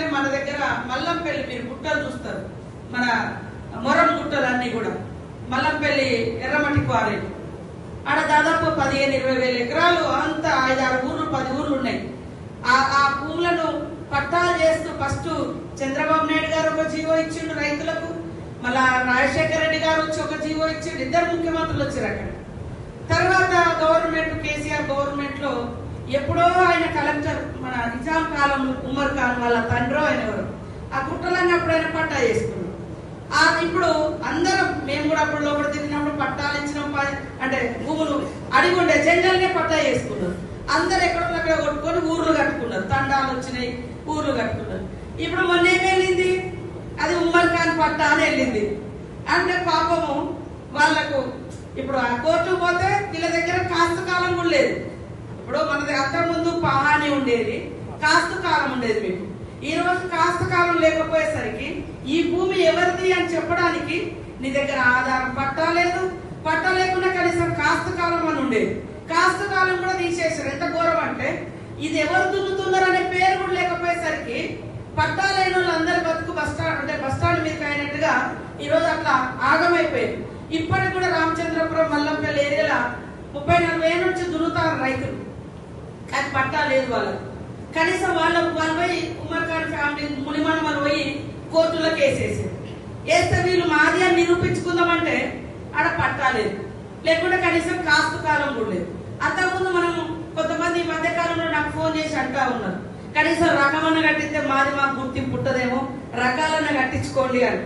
రాగానే మన దగ్గర మల్లంపల్లి, మీరు గుట్టలు చూస్తారు, మన మొరం గుట్టలు అన్ని కూడా మల్లంపల్లి ఎర్రమట్టి క్వారీలు, ఆడ దాదాపు 15-20 వేల ఎకరాలు, అంత 5-6 ఊర్లు 10 ఊర్లు ఉన్నాయి. ఆ భూములను పట్టాలు చేస్తూ ఫస్ట్ చంద్రబాబు నాయుడు గారు ఒక జీవో ఇచ్చిండు రైతులకు, మళ్ళా రాజశేఖర రెడ్డి గారు వచ్చి ఒక జీవో ఇచ్చిండు, 2 ముఖ్యమంత్రులు వచ్చారు అక్కడ. తర్వాత గవర్నమెంట్, కేసీఆర్ గవర్నమెంట్ లో ఎప్పుడో ఆయన కలెక్టర్, మన నిజాం కాలంలో ఉమర్ ఖాన్ వాళ్ళ తండ్రో ఆయన ఎవరు, ఆ గుట్టలన్నీ అప్పుడు ఆయన పట్టా చేసుకున్నాడు. ఇప్పుడు అందరం, మేము కూడా అప్పుడు లోపల తిరిగినప్పుడు పట్టాలు ఇచ్చినాం, అంటే భూములు అడిగి ఉండే జనరల్గా పట్టా చేసుకున్నారు. అందరు ఎక్కడో కొట్టుకొని ఊర్లు కట్టుకున్నారు, తండాలు వచ్చినాయి, ఊర్లు కట్టుకున్నారు. ఇప్పుడు మొన్న ఏం వెళ్ళింది, అది ఉమర్ ఖాన్ పట్టా అని వెళ్ళింది. అంటే పాపము వాళ్లకు ఇప్పుడు ఆ కోర్టు పోతే వీళ్ళ దగ్గర కాస్త కాలం కూడా లేదు. ఇప్పుడు మన అంతకు ముందు పహాని ఉండేది, కాస్త కాలం ఉండేది. మీకు ఈ రోజు కాస్త కాలం లేకపోయేసరికి ఈ భూమి ఎవరిది అని చెప్పడానికి నీ దగ్గర ఆధారం పట్టా లేదు. పట్టా లేకుండా కనీసం కాస్త కాలం అని ఉండేది, కాస్త కాలం కూడా తీసేసారు. ఎంత ఘోరం అంటే ఇది ఎవరు దున్నుతున్నారు అనే పేరు కూడా లేకపోయేసరికి పట్టా లేని వాళ్ళు అందరి బతుకు బస్టాండ్ మీద అయినట్టుగా ఈ రోజు అట్లా ఆగమైపోయింది. ఇప్పటికి కూడా రామచంద్రపురం, మల్లంపల్లి ఏరియాలో 34 వేల నుంచి దున్నుతారు రైతులు, కానీ పట్టా లేదు వాళ్ళకు. కనీసం వాళ్ళు పోయి ఉమర్ ఖాన్ ఫ్యామిలీ మునిమనమలు పోయి కోర్టులో కేసేసారు. వేస్తే వీళ్ళు మాది అని నిరూపించుకుందామంటే ఆడ పట్టా లేదు, లేకుంటే కనీసం కాస్త కాలం కూడా లేదు. అంతకుముందు మనం కొంతమంది ఈ మధ్య కాలంలో నాకు ఫోన్ చేసి అంటా ఉన్నారు, కనీసం రకమన్న కట్టిస్తే మాది మాకు గుర్తింపు పుట్టదేమో, రకాలన్న కట్టించుకోండి అని.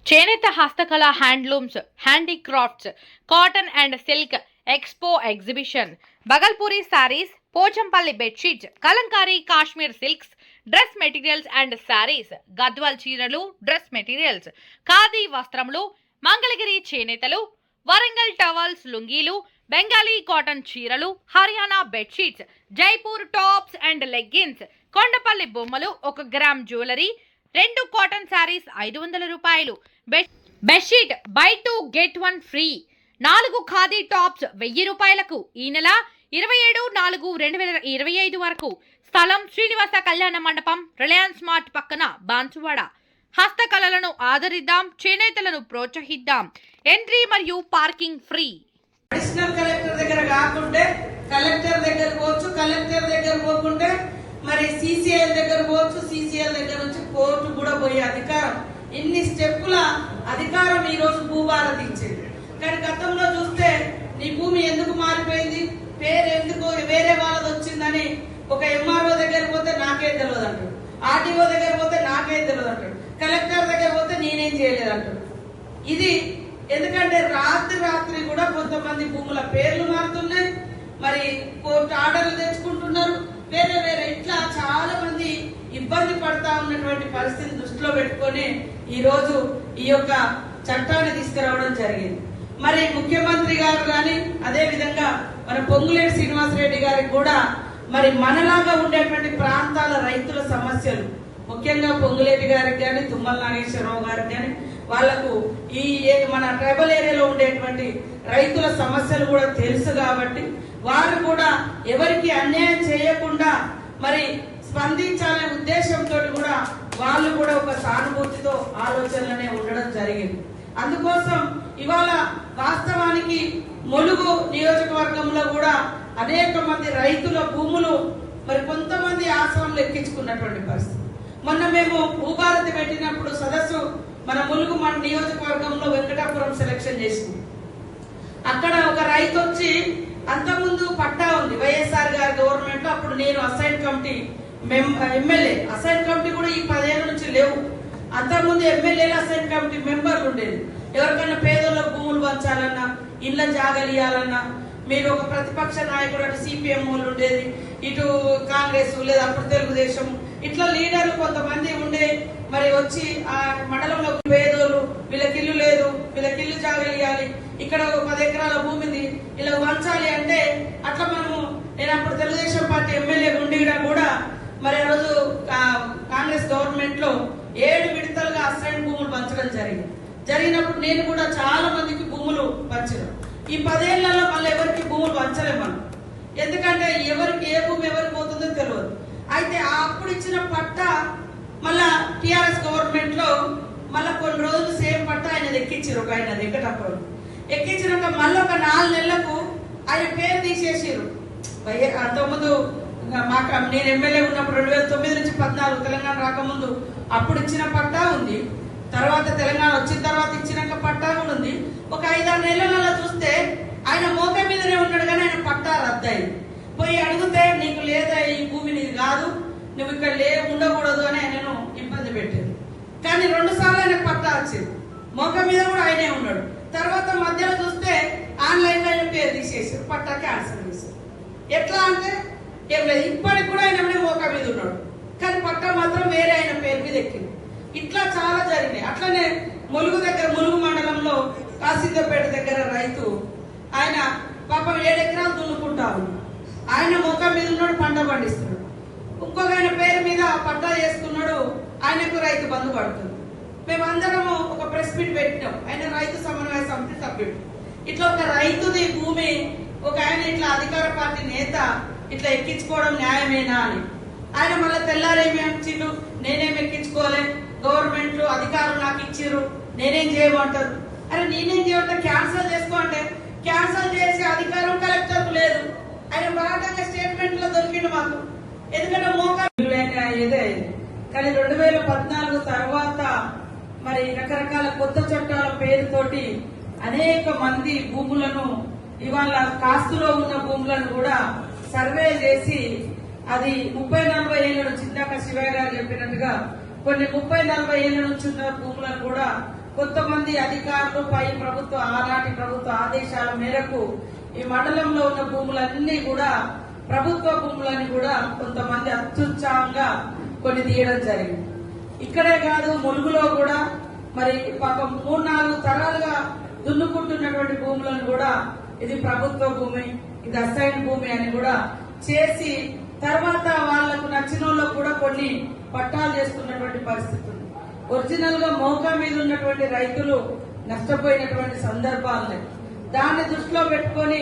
చేనేత హస్తకళ, handlooms, handicrafts, cotton and silk expo exhibition, Bhagalpuri saris, Pochampally bedsheets, Kalamkari Kashmir silks, dress materials and saris, Gadwal చీరలు, డ్రెస్ మెటీరియల్స్, ఖాదీ వస్త్రములు, మంగళగిరి చేనేతలు, వరంగల్ టవల్స్, లుంగీలు, బెంగాలీ కాటన్ చీరలు, Haryana bedsheets, Jaipur tops and leggings, Kondapalli బొమ్మలు, 1 గ్రామ్ జ్యువెలరీ, 2 కాటన్ సారీస్ 500 రూపాయలు, bedsheet buy 2 get 1 free, 4 khadi tops 1000 రూపాయలకు. ఈ నెల 27/4/2025 వరకు. స్థలం శ్రీనివాస కళ్యాణ మండపం, రిలయన్స్ మార్ట్ పక్కన, బాన్సువాడ. హస్తకళలను ఆదరిద్దాం, చేనేతలను ప్రోత్సహిద్దాం. ఎంట్రీ మరియు పార్కింగ్ ఫ్రీ. అడిషనల్ కలెక్టర్ దగ్గర కాకుంటే కలెక్టర్ దగ్గర పోవచ్చు, కలెక్టర్ దగ్గర పోకుంటే మరి సిసిఎల్ దగ్గర పోవచ్చు, సిసిఎల్ దగ్గర నుంచి కోర్టు కూడా పోయే అధికారం, ఇన్ని స్టెప్పుల అధికారం ఈ రోజు భూభారతి ఇచ్చేది. కానీ గతంలో చూస్తే నీ భూమి ఎందుకు మారిపోయింది, పేరు ఎందుకు వేరే వాళ్ళది వచ్చిందని ఒక ఎంఆర్ఓ దగ్గర పోతే నాకేం తెలియదు అంటాడు, ఆర్టీఓ దగ్గర పోతే నాకేం తెలియదు అంటాడు, కలెక్టర్ దగ్గర పోతే నేనేం చేయలేదు అంటాడు. ఇది ఎందుకంటే రాత్రి కూడా కొంతమంది భూముల పేర్లు మారుతున్నాయి, మరి కోర్టు ఆర్డర్లు తెచ్చుకుంటున్నారు, వేరే ఇట్లా చాలా మంది ఇబ్బంది పడతా ఉన్నటువంటి పరిస్థితి దృష్టిలో పెట్టుకొని ఈ రోజు ఈ యొక్క చట్టాన్ని తీసుకురావడం జరిగింది. మరి ముఖ్యమంత్రి గారు కానీ అదే విధంగా మన పొంగులేటి శ్రీనివాసరెడ్డి గారికి కూడా మరి మనలాగా ఉండేటువంటి ప్రాంతాల రైతుల సమస్యలు, ముఖ్యంగా పొంగులేటి గారికి కానీ తుమ్మల నాగేశ్వరరావు గారికి కానీ వాళ్లకు ఈ మన ట్రైబల్ ఏరియాలో ఉండేటువంటి రైతుల సమస్యలు కూడా తెలుసు కాబట్టి వారు కూడా ఎవరికి అన్యాయం చేయకుండా మరి స్పందించాలనే ఉద్దేశంతో కూడా వాళ్ళు కూడా ఒక సానుభూతితో ఆలోచనలనే ఉండడం జరిగింది. అందుకోసం ఇవాళ వాస్తవానికి ములుగు నియోజకవర్గంలో కూడా అనేక మంది రైతుల భూములు మరి కొంతమంది ఆశ్రమంలో ఎక్కించుకున్నటువంటి పరిస్థితి. మొన్న మేము భూభారతి పెట్టినప్పుడు సదస్సు మన ములుగు మన నియోజకవర్గంలో వెంకటాపురం సెలక్షన్ చేసింది. అక్కడ ఒక రైతు వచ్చి అంతకుముందు పట్టా ఉంది వైఎస్ఆర్ గారి గవర్నమెంట్ లో, అప్పుడు నేను assign committee MLA, assign committee కూడా ఈ 10 ఏళ్ల నుంచి లేవు. అంతకుముందు ఎమ్మెల్యేలు అసైన్ కమిటీ మెంబర్లు ఉండేది. ఎవరికైనా పేదలకు భూములు పంచాలన్నా, ఇళ్ల జాగాలు ఇవ్వాలన్నా, మీరు ఒక ప్రతిపక్ష నాయకుడు అటు సిపిఎం వాళ్ళు ఉండేది, ఇటు కాంగ్రెస్ లేదా అప్పుడు తెలుగుదేశం, ఇట్లా లీడర్లు కొంతమంది ఉండే మరి వచ్చి ఆ మండలంలో పేదోళ్ళు వీళ్ళకి ఇల్లు లేదు, వీళ్ళకి ఇల్లు జాగాలు ఇవ్వాలి, ఇక్కడ 10 ఎకరాల భూమిది ఇలా పంచాలి అంటే అట్లా మనము, నేను అప్పుడు తెలుగుదేశం పార్టీ ఎమ్మెల్యే ఉండిగా కూడా మరి ఆ రోజు కాంగ్రెస్ గవర్నమెంట్ లో 7 విడతలుగా అసైన్ భూములు పంచడం జరిగినప్పుడు నేను కూడా చాలా మందికి భూములు పంచాను. ఈ 10 ఏళ్లలో మళ్ళీ ఎవరికి భూములు పంచలేము మనం, ఎందుకంటే ఎవరికి ఏ భూమి ఎవరికి పోతుందో తెలియదు. అయితే అప్పుడు ఇచ్చిన పట్టా మళ్ళా టిఆర్ఎస్ గవర్నమెంట్ లో మళ్ళీ కొన్ని రోజులు సేమ్ పట్ట ఆయన ఎక్కించారు. ఒక ఆయన ఎక్కటప్పుడు ఎక్కించినాక మళ్ళీ ఒక 4 నెలలకు ఆయన పేరు తీసేసారు. అంతకుముందు మాకు నేను ఎమ్మెల్యే ఉన్నప్పుడు 2009 నుంచి 14 తెలంగాణ రాకముందు అప్పుడు ఇచ్చిన పట్టా ఉంది. తర్వాత తెలంగాణ వచ్చిన తర్వాత ఇచ్చినాక పట్టా కూడా ఉంది. ఒక 5-6 నెలలలో చూస్తే ఆయన మోక మీదనే ఉన్నాడు కానీ ఆయన పట్టా రద్దయింది. పోయి అడిగితే నీకు లేదా ఈ భూమి నీది కాదు, నువ్వు ఇక్కడ ఉండకూడదు అని ఆయనను ఇబ్బంది పెట్టారు. కానీ 2 సార్లు ఆయనకు పట్టా వచ్చింది. మోక మీద కూడా ఆయనే ఉన్నాడు. తర్వాత మధ్యలో చూస్తే ఆన్లైన్ లో ఆయన పేరు తీసేసారు, పట్టా క్యాన్సిల్ చేశారు. ఎట్లా అంటే ఏం లేదు, ఇప్పటికి కూడా ఆయన మోక మీద ఉన్నాడు కానీ పట్టా మాత్రం వేరే ఆయన పేరు మీద ఎక్కింది. ఇట్లా చాలా జరిగినాయి. అట్లనే ములుగు మండలంలో కాసిద్దపేట దగ్గర రైతు ఆయన పాపం 7 ఎకరాలు దున్నుకుంటా ఉన్నాడు. ఆయన మోక మీద ఉన్నాడు, పంట పండిస్తున్నాడు. ఇంకొక ఆయన పేరు మీద పట్టా చేసుకున్నాడు, ఆయనకు రైతు బంధు పడుతుంది. మేమందరము ఒక ప్రెస్ మీట్ పెట్టినాం, ఆయన రైతు సమన్వయ సమితి సభ్యుడు. ఇట్లా ఒక రైతుది భూమి ఒక ఆయన ఇట్లా అధికార పార్టీ నేత ఇట్లా ఎక్కించుకోవడం న్యాయమేనా అని. ఆయన మళ్ళీ తెల్లారేమి అంచిండు, నేనేం ఎక్కించుకోలే, గవర్నమెంట్ అధికారులు నాకు ఇచ్చిర్రు, నేనేం చేయమంటారు. అరే నేనేం చేయమంటే క్యాన్సల్ చేసుకో అంటే క్యాన్సల్ చేసే అధికారం కలెక్టర్ కు లేదు. ఆయన బలాటంగా స్టేట్మెంట్ లో దొరికిండు మాకు. ఎందుకంటే మోకాలు ఏదే కానీ 2014 తర్వాత మరి రకరకాల కొత్త చట్టాల పేరుతోటి అనేక మంది భూములను ఇవాళ కాస్తులో ఉన్న భూములను కూడా సర్వే చేసి అది 30-40 ఏళ్ల నుంచి ఇందాక శివయ్య గారు చెప్పినట్టుగా కొన్ని 30-40 ఏళ్ల నుంచి ఉన్న భూములను కూడా కొంతమంది అధికారులు పై ప్రభుత్వ ఆనాటి ప్రభుత్వ ఆదేశాల మేరకు ఈ మండలంలో ఉన్న భూములన్నీ కూడా ప్రభుత్వ భూములని కూడా కొంతమంది అత్యుత్సాహంగా కొన్ని తీయడం జరిగింది. ఇక్కడే కాదు ములుగులో కూడా మరి పాపం 3-4 తరాలుగా దున్నుకుంటున్నటువంటి భూములను కూడా ఇది ప్రభుత్వ భూమి, ఇది అసైన్ భూమి అని కూడా చేసి తర్వాత వాళ్లకు నచ్చిన వాళ్ళకు కూడా కొన్ని పట్టాలు చేస్తున్నటువంటి పరిస్థితి ఉంది. ఒరిజినల్ గా మోక మీద ఉన్నటువంటి రైతులు నష్టపోయినటువంటి సందర్భాలని దాన్ని దృష్టిలో పెట్టుకొని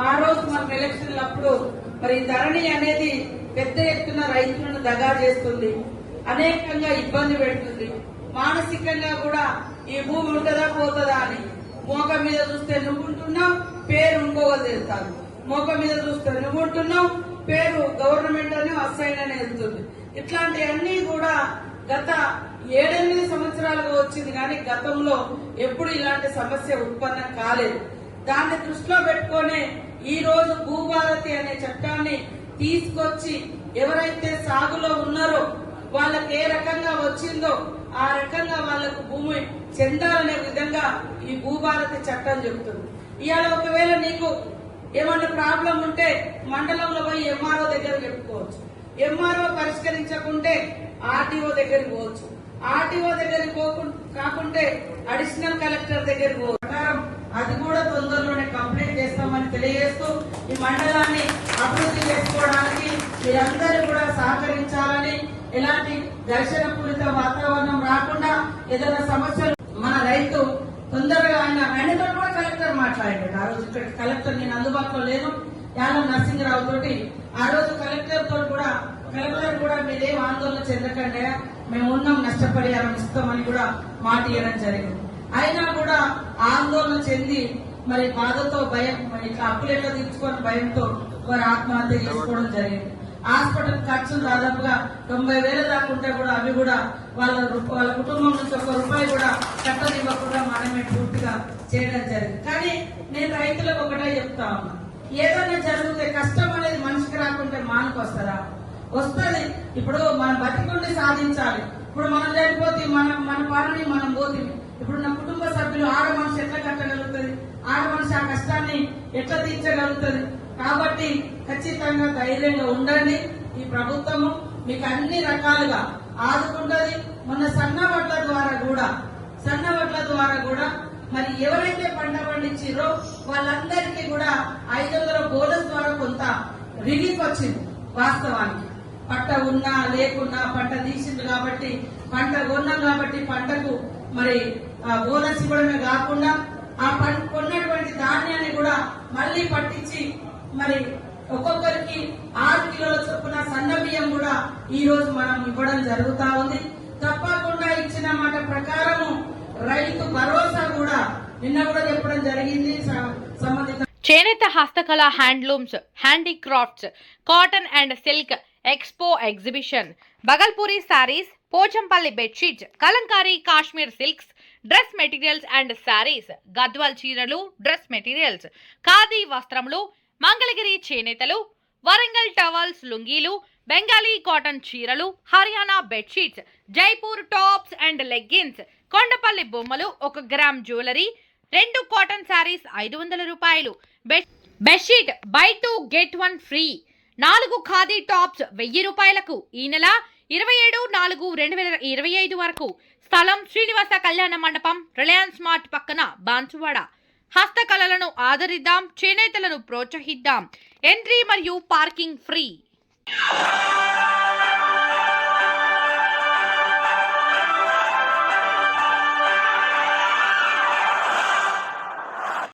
ఆ రోజు మనం ఎలక్షన్లప్పుడు మరి ధరణి అనేది పెద్ద ఎత్తున రైతులను దగా చేస్తుంది, అనేకంగా ఇబ్బంది పెడుతుంది. మానసికంగా కూడా ఈ భూమి ఉంటుందా పోతుందా అని మోక మీద చూస్తే నువ్వు ఉంటున్నావు, పేరు ఇంకోవలు తెలుస్తాను. మోక మీద చూస్తే నువ్వు ఉంటున్నావు, పేరు గవర్నమెంట్ అని అసైన్ అని వెళ్తుంది. ఇట్లాంటివన్నీ కూడా గత 7-8 సంవత్సరాలుగా వచ్చింది కానీ గతంలో ఎప్పుడు ఇలాంటి సమస్య ఉత్పన్నం కాలేదు. దాన్ని దృష్టిలో పెట్టుకునే ఈ రోజు భూభారతి అనే చట్టాన్ని తీసుకొచ్చి ఎవరైతే సాగులో ఉన్నారో వాళ్ళకి ఏ రకంగా వచ్చిందో ఆ రకంగా వాళ్లకు భూమి చెందాలనే విధంగా ఈ భూభారతి చట్టం చెబుతుంది. ఇవాళ ఒకవేళ నీకు ఏమన్నా ప్రాబ్లం ఉంటే మండలంలో పోయి ఎంఆర్ఓ దగ్గర చెప్పుకోవచ్చు. ఎంఆర్ఓ పరిష్కరించకుంటే ఆర్టీఓ దగ్గరికి పోవచ్చు. ఆర్టీఓ దగ్గరికి కాకుంటే అడిషనల్ కలెక్టర్ దగ్గరికి పోవచ్చు. అది కూడా తొందరలోనే కంప్లీట్ చేస్తామని తెలియజేస్తూ ఈ మండలాన్ని అభివృద్ధి చేసుకోవడానికి మీరందరూ కూడా సహకరించాలని, ఎలాంటి ఘర్షణ పూరిత వాతావరణం రాకుండా ఏదైనా సమస్యలు మన రైతు తొందరగా ఆయనతో కూడా కలెక్టర్ మాట్లాడాడు. ఆ రోజు ఇక్కడ కలెక్టర్ నేను అందుబాటులో లేను, యానం నరసింహరావు తోటి ఆ రోజు కలెక్టర్ కూడా మీరేం ఆందోళన చెందకండి, మేము ఉన్నాం, నష్టపరిహారం ఇస్తామని కూడా మాట ఇవ్వడం జరిగింది. అయినా కూడా ఆందోళన చెంది మరి బాధతో భయం ఇట్లా అప్పులేట్లో తీర్చుకొని భయంతో వారు ఆత్మహత్య చేసుకోవడం జరిగింది. హాస్పిటల్ ఖర్చులు దాదాపుగా 90,000 దాకా ఉంటే కూడా అవి కూడా వాళ్ళ కుటుంబం నుంచి ₹1 కూడా కట్టనివ్వకుండా మనమే పూర్తిగా చేయడం జరిగింది. కానీ నేను రైతులకు ఒకటే చెప్తా ఉన్నా, ఏదైనా జరిగితే కష్టం అనేది మనిషికి రాకుంటే మానకు వస్తారా? వస్తుంది. ఇప్పుడు మనం బతికుండి సాధించాలి. ఇప్పుడు మనం చనిపోతే మన పనిని మనం పోతుంది. ఇప్పుడు నా కుటుంబ సభ్యులు ఆడ మనిషి ఎట్లా కట్టగలుగుతుంది, ఆడ మనిషి ఆ కష్టాన్ని ఎట్లా తీర్చగలుగుతుంది? కాబట్టి ఖచ్చితంగా ధైర్యంగా ఉండండి. ఈ ప్రభుత్వము మీకు అన్ని రకాలుగా ఆదుకుంటది. మొన్న సన్న వడ్ల ద్వారా కూడా మరి ఎవరైతే పంట పండించారో వాళ్ళందరికీ కూడా 500 బోనస్ ద్వారా కొంత రిలీఫ్ వచ్చింది. వాస్తవానికి పంట ఉన్నా లేకున్నా పంట తీసింది కాబట్టి, పంట కొన్నాం కాబట్టి పంటకు మరి బోనస్ ఇవ్వడమే కాకుండా ఆ కొన్నటువంటి ధాన్యాన్ని కూడా మళ్లీ పట్టించి మరి ఒక్కొక్కరికి 6 కిలోల చొప్పున సన్న బియ్యం కూడా ఈ రోజు మనం ఇవ్వడం జరుగుతా ఉంది. తప్పకుండా మాట ప్రకారం రైతు భరోసా కూడా నిన్న కూడా చెప్పడం జరిగింది సంబంధిత చేనేత హస్తకళ handlooms, handicrafts, cotton and silk expo exhibition, Bhagalpuri saris, Pochampally bedsheets, Kalamkari Kashmir silks, dress materials and saris, Gadwal చీరలు, డ్రెస్ మెటీరియల్స్, ఖాదీ వస్త్రములు, మంగళగిరి చేనేతలు, వరంగల్ టవల్స్ లుంగీలు, బెంగాలీ కాటన్ చీరలు, Haryana bedsheets, Jaipur tops and leggings, Kondapalli బొమ్మలు, 1 గ్రామ్ జ్యువెలరీ, 2 కాటన్ సారీస్ 500 రూపాయలు, bedsheet buy 2 get 1 free, 4 khadi tops 1000 రూపాయలకు. ఈ నెల 27/4/2025 వరకు. స్థలం శ్రీనివాస కళ్యాణ మండపం, రిలయన్స్ మార్ట్ పక్కన, బాన్సువాడ. హస్తకళలను ఆదరిద్దాం, చేనేతలను ప్రోత్సహిద్దాం. ఎంట్రీ మరియు పార్కింగ్ ఫ్రీ.